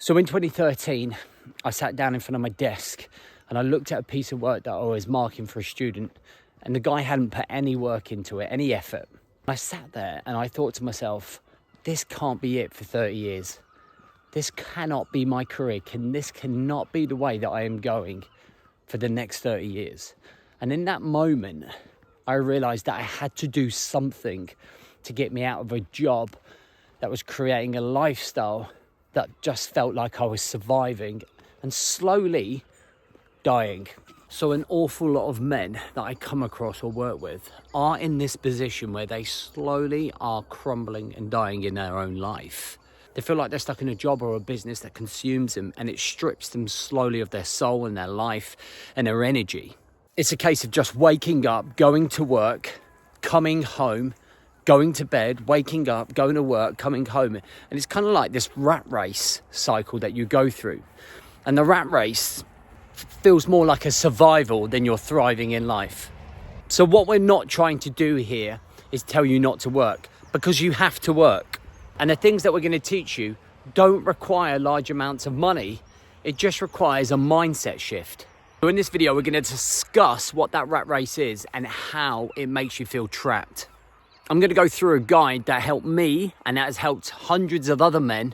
So in 2013, I sat down in front of my desk and I looked at a piece of work that I was marking for a student, and the guy hadn't put any work into it, any effort. I sat there and I thought to myself, this can't be it for 30 years. This cannot be my career. This cannot be the way that I am going for the next 30 years. And in that moment, I realized that I had to do something to get me out of a job that was creating a lifestyle that just felt like I was surviving and slowly dying. So an awful lot of men that I come across or work with are in this position where they slowly are crumbling and dying in their own life. They feel like they're stuck in a job or a business that consumes them, and it strips them slowly of their soul and their life and their energy. It's a case of just waking up, going to work, coming home, going to bed, waking up, going to work, coming home. And it's kind of like this rat race cycle that you go through. And the rat race feels more like a survival than you're thriving in life. So what we're not trying to do here is tell you not to work, because you have to work. And the things that we're going to teach you don't require large amounts of money. It just requires a mindset shift. So in this video, we're going to discuss what that rat race is and how it makes you feel trapped. I'm going to go through a guide that helped me and that has helped hundreds of other men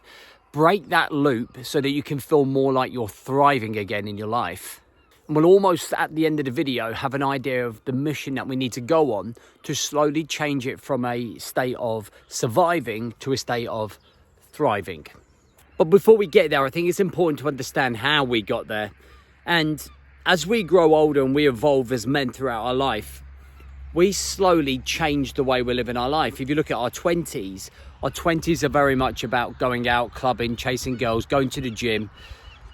break that loop so that you can feel more like you're thriving again in your life. And we'll almost at the end of the video have an idea of the mission that we need to go on to slowly change it from a state of surviving to a state of thriving. But before we get there, I think it's important to understand how we got there. And as we grow older and we evolve as men throughout our life, we slowly change the way we live in our life. If you look at our 20s are very much about going out, clubbing, chasing girls, going to the gym.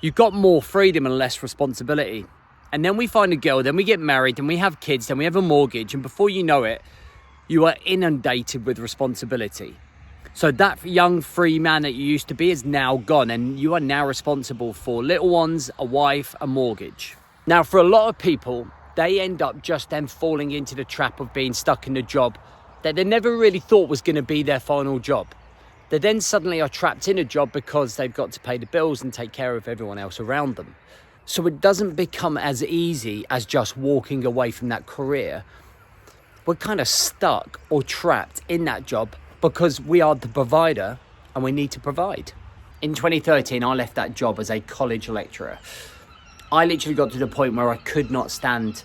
You've got more freedom and less responsibility. And then we find a girl, then we get married, then we have kids, then we have a mortgage. And before you know it, you are inundated with responsibility. So that young free man that you used to be is now gone, and you are now responsible for little ones, a wife, a mortgage. Now, for a lot of people, they end up just then falling into the trap of being stuck in a job that they never really thought was going to be their final job. They then suddenly are trapped in a job because they've got to pay the bills and take care of everyone else around them. So it doesn't become as easy as just walking away from that career. We're kind of stuck or trapped in that job because we are the provider and we need to provide. In 2013, I left that job as a college lecturer. I literally got to the point where I could not stand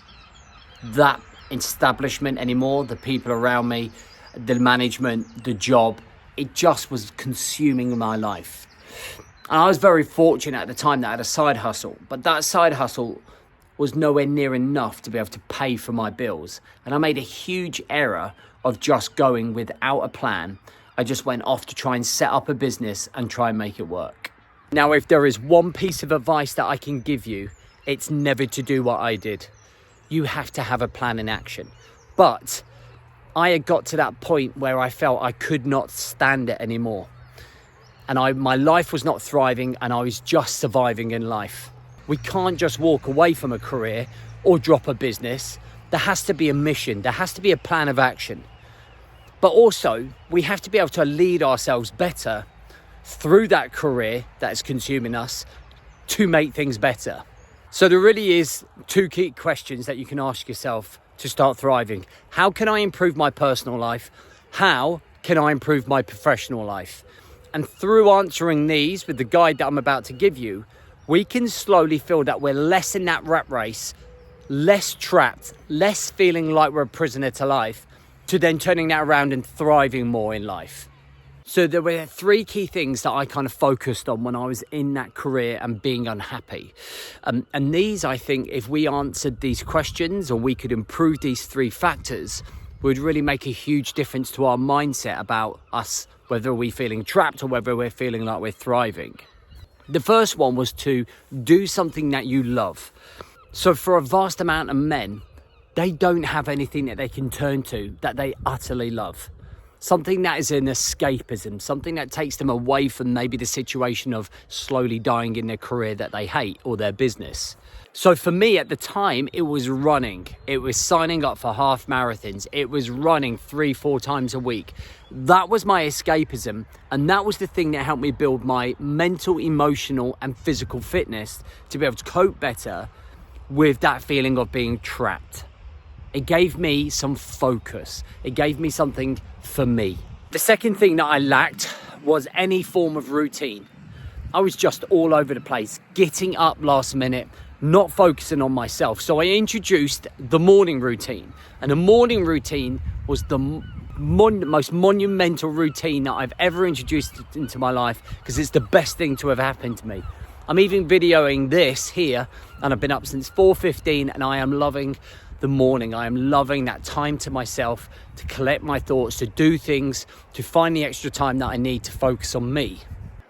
that establishment anymore, the people around me, the management, the job. It just was consuming my life. And I was very fortunate at the time that I had a side hustle, but that side hustle was nowhere near enough to be able to pay for my bills. And I made a huge error of just going without a plan. I just went off to try and set up a business and try and make it work. Now, if there is one piece of advice that I can give you, it's never to do what I did. You have to have a plan in action. But I had got to that point where I felt I could not stand it anymore. And my life was not thriving and I was just surviving in life. We can't just walk away from a career or drop a business. There has to be a mission. There has to be a plan of action. But also, we have to be able to lead ourselves better through that career that is consuming us to make things better. So there really is two key questions that you can ask yourself to start thriving. How can I improve my personal life? How can I improve my professional life? And through answering these with the guide that I'm about to give you, we can slowly feel that we're less in that rat race, less trapped, less feeling like we're a prisoner to life, to then turning that around and thriving more in life. So there were three key things that I kind of focused on when I was in that career and being unhappy. And these, I think, if we answered these questions or we could improve these three factors, would really make a huge difference to our mindset about us, whether we're feeling trapped or whether we're feeling like we're thriving. The first one was to do something that you love. So for a vast amount of men, they don't have anything that they can turn to that they utterly love. something that is an escapism, something that takes them away from maybe the situation of slowly dying in their career that they hate or their business. So for me at the time, it was running. It was signing up for half marathons. It was running 3-4 times a week. That was my escapism. And that was the thing that helped me build my mental, emotional, and physical fitness to be able to cope better with that feeling of being trapped. It gave me some focus. It gave me something for me. The second thing that I lacked was any form of routine. I was just all over the place, getting up last minute, not focusing on myself. So I introduced the morning routine. And the morning routine was the most monumental routine that I've ever introduced into my life, because it's the best thing to have happened to me. I'm even videoing this here, and I've been up since 4:15, and I am loving the morning. I am loving that time to myself, to collect my thoughts, to do things, to find the extra time that I need to focus on me.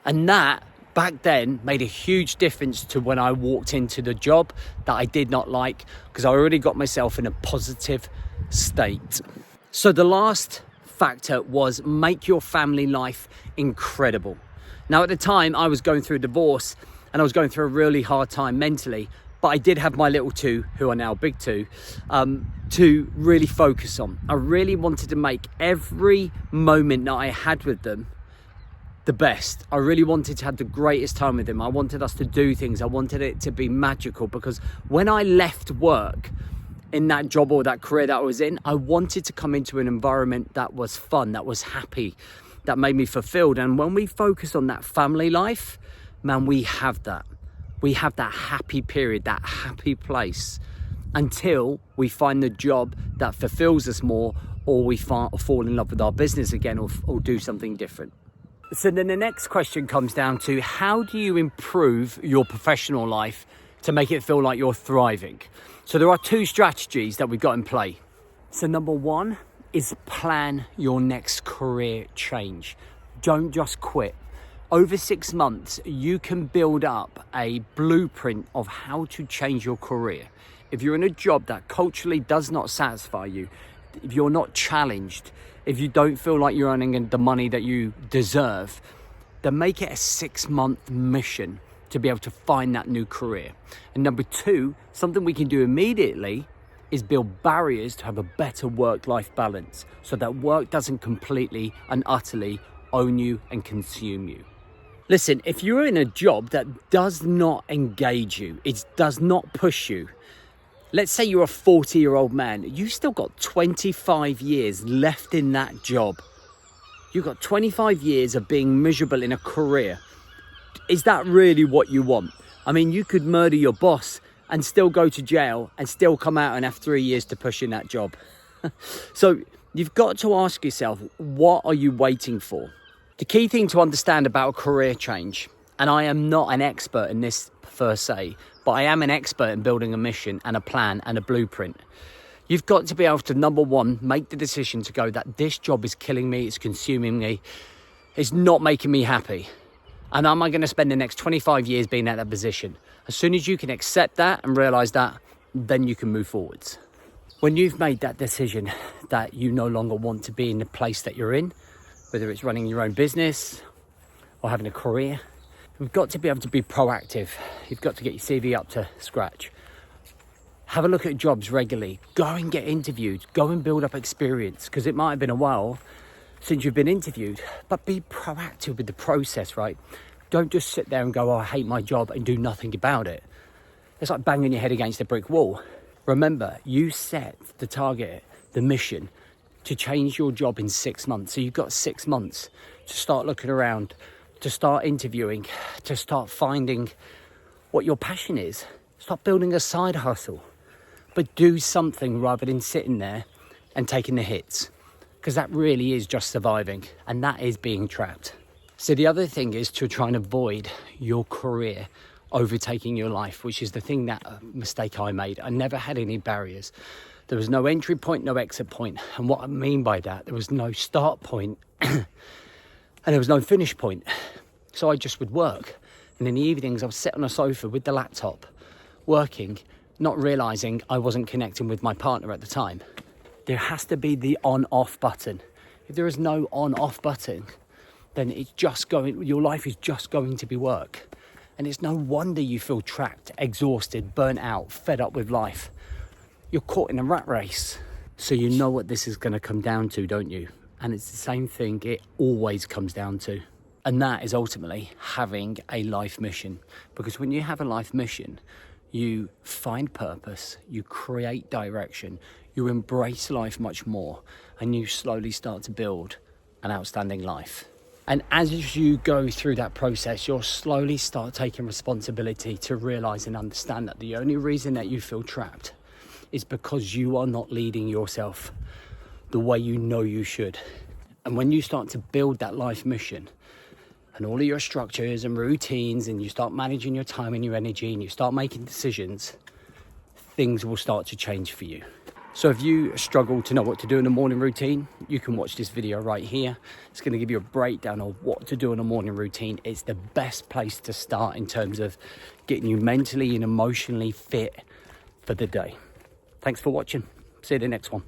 And that back then made a huge difference to when I walked into the job that I did not like, because I already got myself in a positive state. So the last factor was make your family life incredible. Now at the time I was going through a divorce, and I was going through a really hard time mentally, but I did have my little two, who are now big two, to really focus on. I really wanted to make every moment that I had with them the best. I really wanted to have the greatest time with them. I wanted us to do things. I wanted it to be magical, because when I left work in that job or that career that I was in, I wanted to come into an environment that was fun, that was happy, that made me fulfilled. And when we focus on that family life, man, we have that. We have that happy period, that happy place, until we find the job that fulfills us more, or we fall in love with our business again, or do something different. So then the next question comes down to, how do you improve your professional life to make it feel like you're thriving? So there are 2 strategies that we've got in play. So number 1 is plan your next career change. Don't just quit. Over 6 months, you can build up a blueprint of how to change your career. If you're in a job that culturally does not satisfy you, if you're not challenged, if you don't feel like you're earning the money that you deserve, then make it a 6-month mission to be able to find that new career. And number 2, something we can do immediately is build barriers to have a better work-life balance, so that work doesn't completely and utterly own you and consume you. Listen, if you're in a job that does not engage you, it does not push you, let's say you're a 40-year-old man, you've still got 25 years left in that job. You've got 25 years of being miserable in a career. Is that really what you want? I mean, you could murder your boss and still go to jail and still come out and have 3 years to push in that job. So you've got to ask yourself, what are you waiting for? The key thing to understand about a career change, and I am not an expert in this per se, but I am an expert in building a mission and a plan and a blueprint. You've got to be able to, number 1, make the decision to go that this job is killing me, it's consuming me, it's not making me happy. And am I going to spend the next 25 years being at that position? As soon as you can accept that and realise that, then you can move forwards. When you've made that decision that you no longer want to be in the place that you're in, whether it's running your own business or having a career, you've got to be able to be proactive. You've got to get your CV up to scratch. Have a look at jobs regularly. Go and get interviewed. Go and build up experience, because it might have been a while since you've been interviewed, but be proactive with the process, right? Don't just sit there and go, oh, I hate my job, and do nothing about it. It's like banging your head against a brick wall. Remember, you set the target, the mission, to change your job in 6 months. So you've got 6 months to start looking around, to start interviewing, to start finding what your passion is. Start building a side hustle, but do something rather than sitting there and taking the hits, because that really is just surviving, and that is being trapped. So the other thing is to try and avoid your career overtaking your life, which is the thing, that mistake I made. I never had any barriers. There was no entry point, no exit point. And what I mean by that, there was no start point and there was no finish point. So I just would work. And in the evenings, I would sit on a sofa with the laptop, working, not realising I wasn't connecting with my partner at the time. There has to be the on-off button. If there is no on-off button, then your life is just going to be work. And it's no wonder you feel trapped, exhausted, burnt out, fed up with life. You're caught in a rat race. So you know what this is going to come down to, don't you? And it's the same thing it always comes down to. And that is ultimately having a life mission. Because when you have a life mission, you find purpose, you create direction, you embrace life much more, and you slowly start to build an outstanding life. And as you go through that process, you'll slowly start taking responsibility to realize and understand that the only reason that you feel trapped is because you are not leading yourself the way you know you should. And when you start to build that life mission and all of your structures and routines, and you start managing your time and your energy, and you start making decisions, things will start to change for you. So if you struggle to know what to do in a morning routine, you can watch this video right here. It's going to give you a breakdown of what to do in a morning routine. It's the best place to start in terms of getting you mentally and emotionally fit for the day. Thanks for watching. See you in the next one.